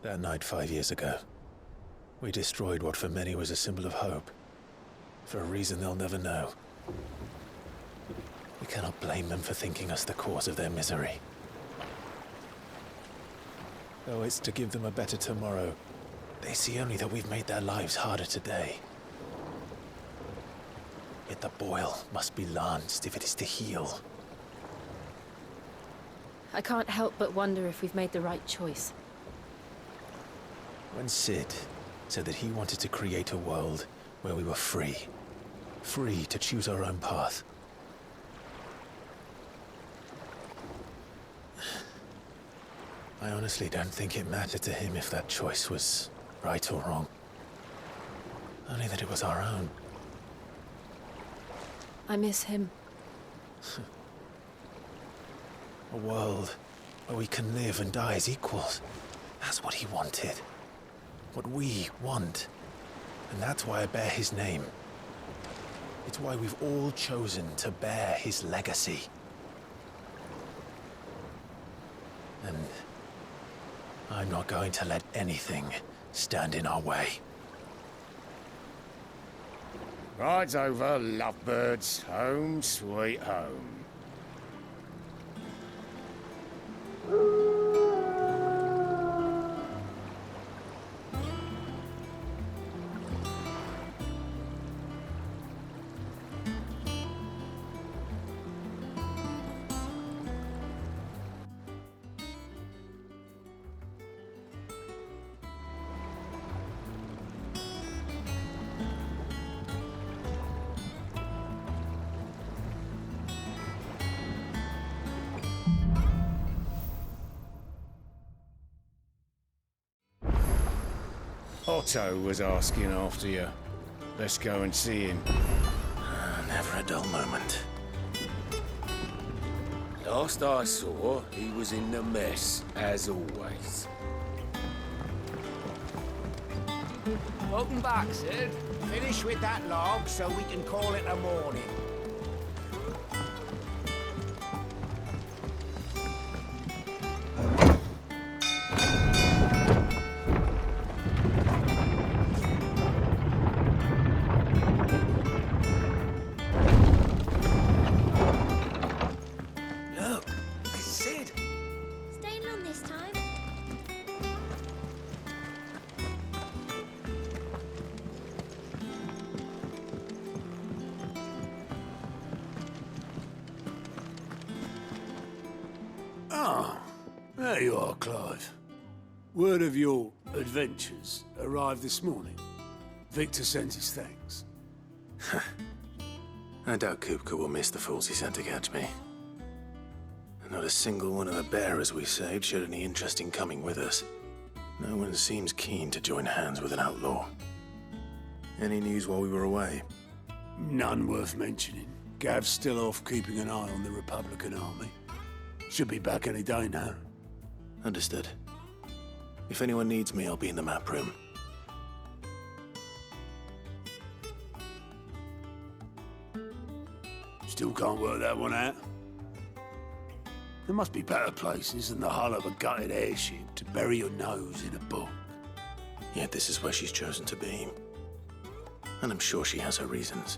That night 5 years ago, we destroyed what for many was a symbol of hope. For a reason they'll never know. We cannot blame them for thinking us the cause of their misery. Though it's to give them a better tomorrow, they see only that we've made their lives harder today. Yet the boil must be lanced if it is to heal. I can't help but wonder if we've made the right choice. When Sid said that he wanted to create a world where we were free. Free to choose our own path. I honestly don't think it mattered to him if that choice was right or wrong. Only that it was our own. I miss him. A world where we can live and die as equals. That's what he wanted. What we want. And that's why I bear his name. It's why we've all chosen to bear his legacy. And I'm not going to let anything stand in our way. Rides over, lovebirds, home sweet home. Otto was asking after you. Let's go and see him. Never a dull moment. Last I saw, he was in the mess, as always. Welcome back, Sid. Finish with that log so we can call it a morning. Look, it's Sid. Staying on this time? Ah, there you are, Clive. Word of your adventures arrived this morning. Victor sends his thanks. I doubt Kupka will miss the fools he sent to catch me. Not a single one of the bearers we saved showed any interest in coming with us. No one seems keen to join hands with an outlaw. Any news while we were away? None worth mentioning. Gav's still off keeping an eye on the Republican army. Should be back any day now. Understood. If anyone needs me, I'll be in the map room. Still can't work that one out. There must be better places than the hull of a gutted airship to bury your nose in a book. Yet this is where she's chosen to be. And I'm sure she has her reasons.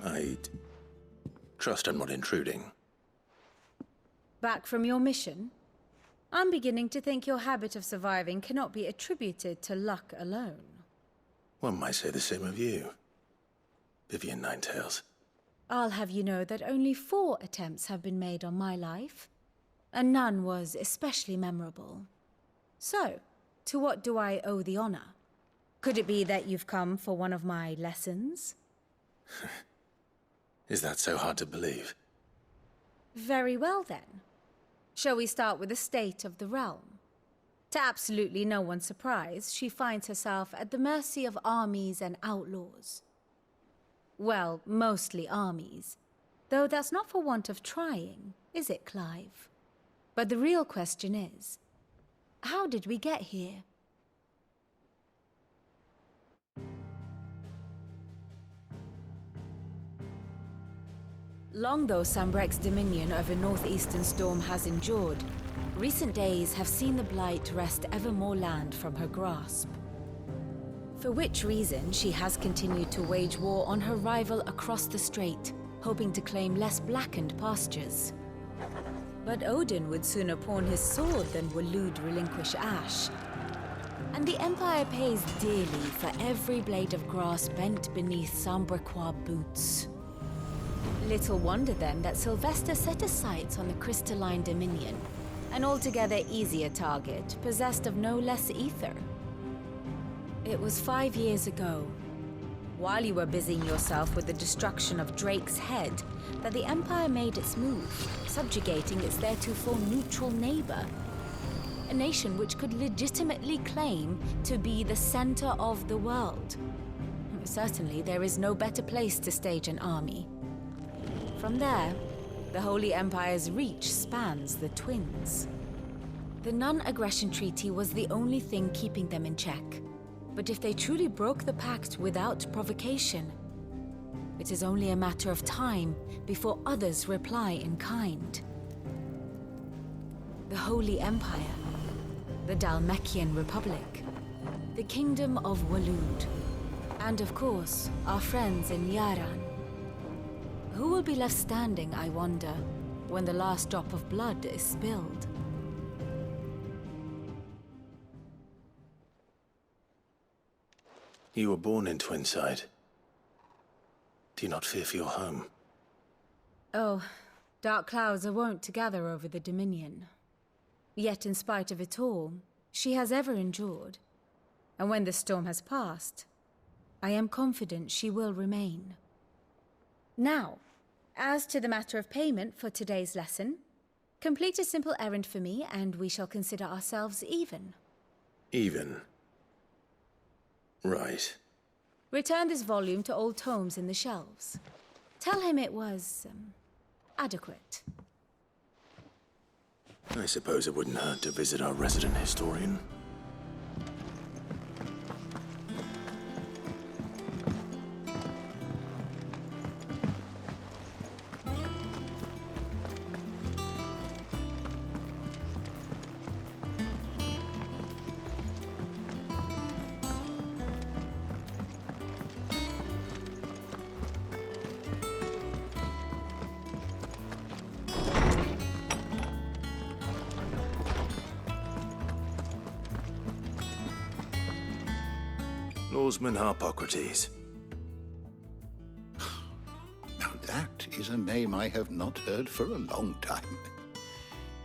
I'd trust I'm not intruding. Back from your mission? I'm beginning to think your habit of surviving cannot be attributed to luck alone. One might say the same of you, Vivian Ninetails. I'll have you know that only 4 attempts have been made on my life, and none was especially memorable. So, to what do I owe the honor? Could it be that you've come for one of my lessons? Is that so hard to believe? Very well then. Shall we start with the state of the realm? To absolutely no one's surprise, she finds herself at the mercy of armies and outlaws. Well, mostly armies. Though that's not for want of trying, is it, Clive? But the real question is, how did we get here? Long though Sambrek's dominion over northeastern Storm has endured, recent days have seen the Blight wrest ever more land from her grasp. For which reason she has continued to wage war on her rival across the strait, hoping to claim less blackened pastures. But Odin would sooner pawn his sword than Waloed relinquish Ash. And the Empire pays dearly for every blade of grass bent beneath Sambrequois boots. Little wonder then that Sylvester set his sights on the crystalline dominion, an altogether easier target, possessed of no less ether. It was 5 years ago, while you were busying yourself with the destruction of Drake's head, that the Empire made its move, subjugating its theretofore neutral neighbor. A nation which could legitimately claim to be the center of the world. Certainly, there is no better place to stage an army. From there, the Holy Empire's reach spans the Twins. The non-aggression treaty was the only thing keeping them in check. But if they truly broke the pact without provocation, it is only a matter of time before others reply in kind. The Holy Empire, the Dhalmekian Republic, the Kingdom of Waloed, and of course, our friends in Yaran. Who will be left standing, I wonder, when the last drop of blood is spilled? You were born in Twinside. Do you not fear for your home? Oh, dark clouds are wont to gather over the Dominion. Yet in spite of it all, she has ever endured. And when the storm has passed, I am confident she will remain. Now, as to the matter of payment for today's lesson, complete a simple errand for me and we shall consider ourselves even. Even? Right. Return this volume to old tomes in the shelves. Tell him it was, adequate. I suppose it wouldn't hurt to visit our resident historian. Lawsman Harpocrates. Now that is a name I have not heard for a long time.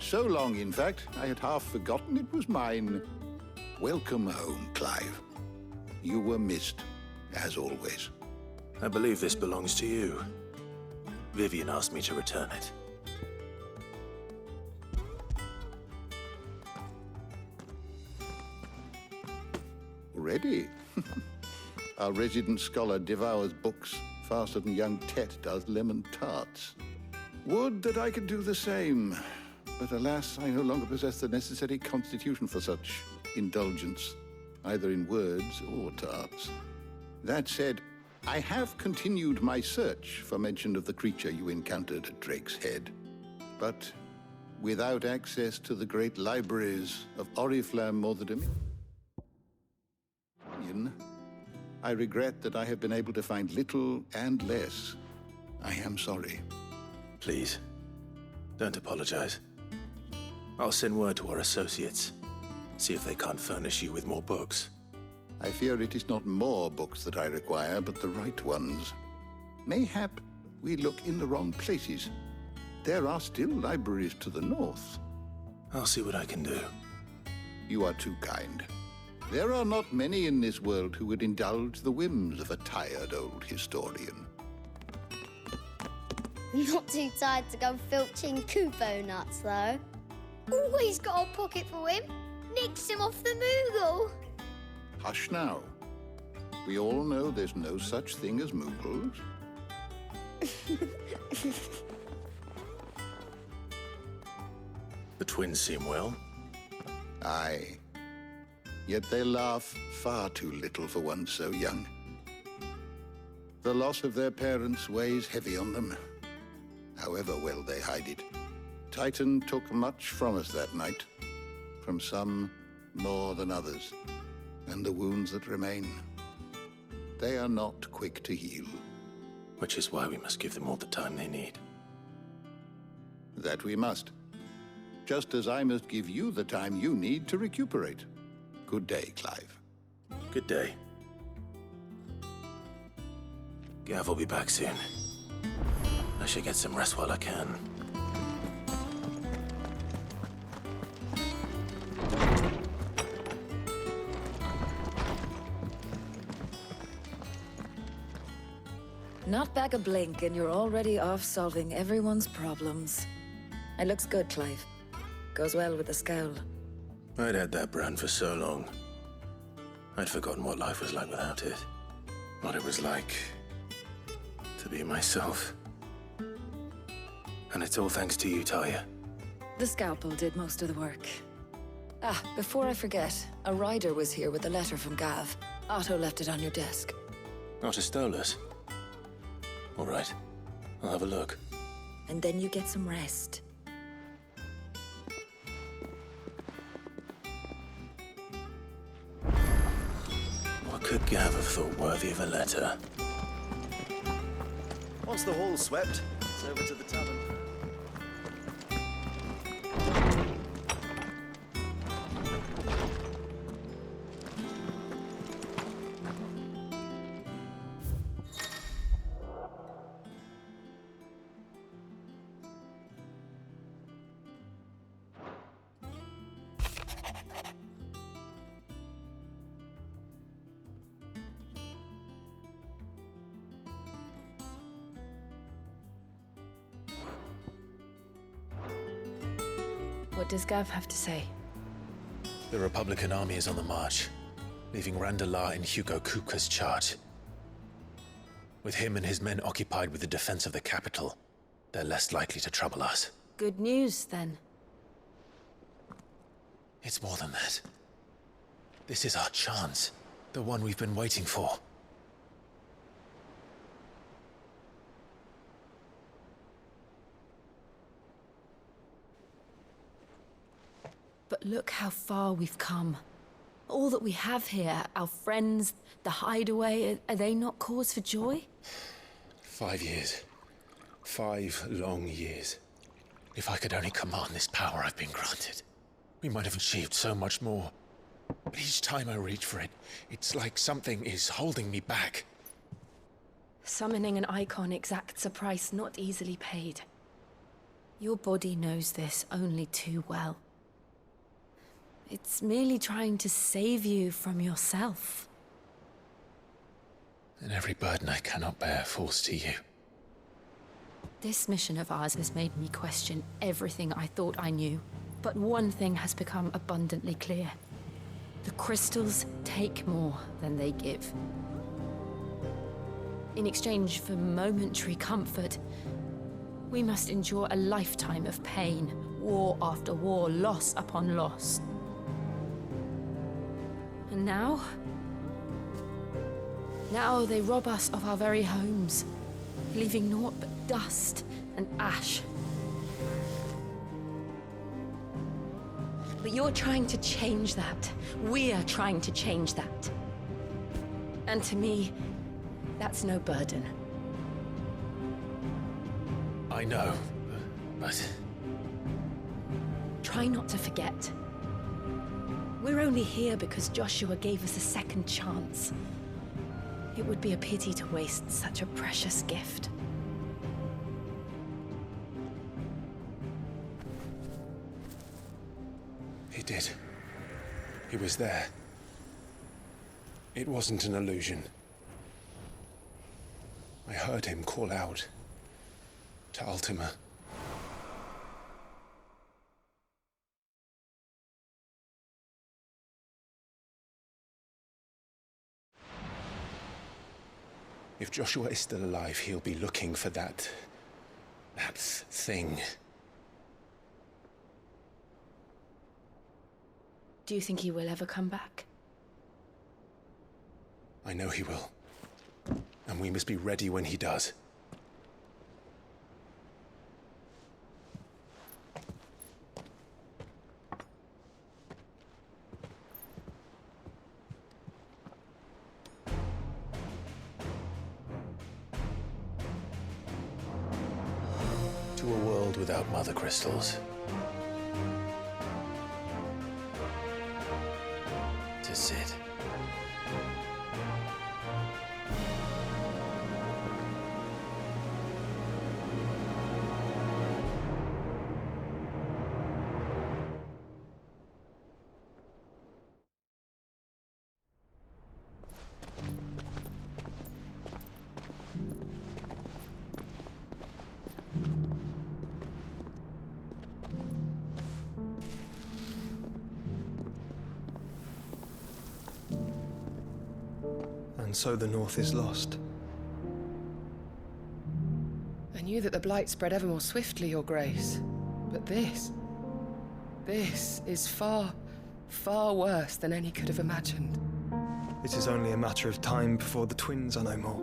So long, in fact, I had half forgotten it was mine. Welcome home, Clive. You were missed, as always. I believe this belongs to you. Vivian asked me to return it. Ready? Our resident scholar devours books faster than young Tet does lemon tarts. Would that I could do the same, but alas, I no longer possess the necessary constitution for such indulgence, either in words or tarts. That said, I have continued my search for mention of the creature you encountered at Drake's Head, but without access to the great libraries of Oriflamme or the Dominion, I regret that I have been able to find little and less. I am sorry. Please, don't apologize. I'll send word to our associates. See if they can't furnish you with more books. I fear it is not more books that I require, but the right ones. Mayhap we look in the wrong places. There are still libraries to the north. I'll see what I can do. You are too kind. There are not many in this world who would indulge the whims of a tired old historian. Not too tired to go filching Kupo nuts, though. Always got a pocket for him. Nicks him off the Moogle. Hush now. We all know there's no such thing as Moogles. The twins seem well. Aye. Yet they laugh far too little for one so young. The loss of their parents weighs heavy on them, however well they hide it. Titan took much from us that night, from some more than others, and the wounds that remain, they are not quick to heal. Which is why we must give them all the time they need. That we must. Just as I must give you the time you need to recuperate. Good day, Clive. Good day. Gav will be back soon. I should get some rest while I can. Not back a blink and you're already off solving everyone's problems. It looks good, Clive. Goes well with the scowl. I'd had that brand for so long. I'd forgotten what life was like without it. What it was like to be myself. And it's all thanks to you, Talia. The scalpel did most of the work. Ah, before I forget, a rider was here with a letter from Gav. Otto left it on your desk. Otto stole us. All right, I'll have a look. And then you get some rest. What could Gav have thought worthy of a letter? Once the hall's swept, it's over to the tavern. What does Gav have to say? The Republican army is on the march, leaving Randalar in Hugo Kuka's charge. With him and his men occupied with the defense of the capital, they're less likely to trouble us. Good news, then. It's more than that. This is our chance, the one we've been waiting for. But look how far we've come. All that we have here, our friends, the hideaway, are they not cause for joy? 5 years. 5 long years. If I could only command this power I've been granted, we might have achieved so much more. But each time I reach for it, it's like something is holding me back. Summoning an icon exacts a price not easily paid. Your body knows this only too well. It's merely trying to save you from yourself. And every burden I cannot bear falls to you. This mission of ours has made me question everything I thought I knew. But one thing has become abundantly clear. The crystals take more than they give. In exchange for momentary comfort, we must endure a lifetime of pain, war after war, loss upon loss. And now they rob us of our very homes, leaving naught but dust and ash. But you're trying to change that. We're trying to change that. And to me, that's no burden. I know, but... Try not to forget. We're only here because Joshua gave us a second chance. It would be a pity to waste such a precious gift. He did. He was there. It wasn't an illusion. I heard him call out to Ultima. If Joshua is still alive, he'll be looking for that thing. Do you think he will ever come back? I know he will. And we must be ready when he does. To a world without mother crystals. To Sid. And so the North is lost. I knew that the blight spread ever more swiftly, Your Grace. But this is far, far worse than any could have imagined. It is only a matter of time before the twins are no more.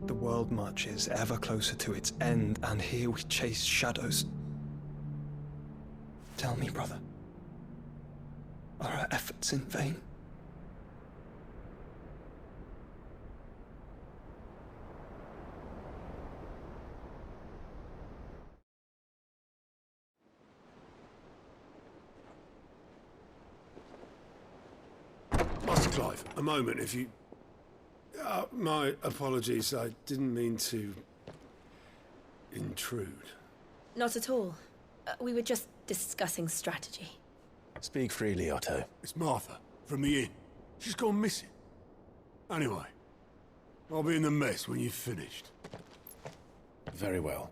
The world marches ever closer to its end, and here we chase shadows. Tell me, brother, are our efforts in vain? Master Clive, a moment, if you... my apologies, I didn't mean to... intrude. Not at all. We were just discussing strategy. Speak freely, Otto. It's Martha, from the inn. She's gone missing. Anyway, I'll be in the mess when you've finished. Very well.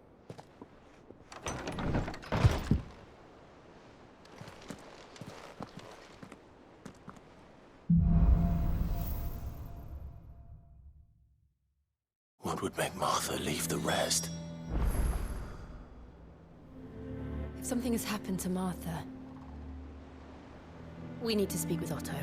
What would make Martha leave the rest? If something has happened to Martha, we need to speak with Otto.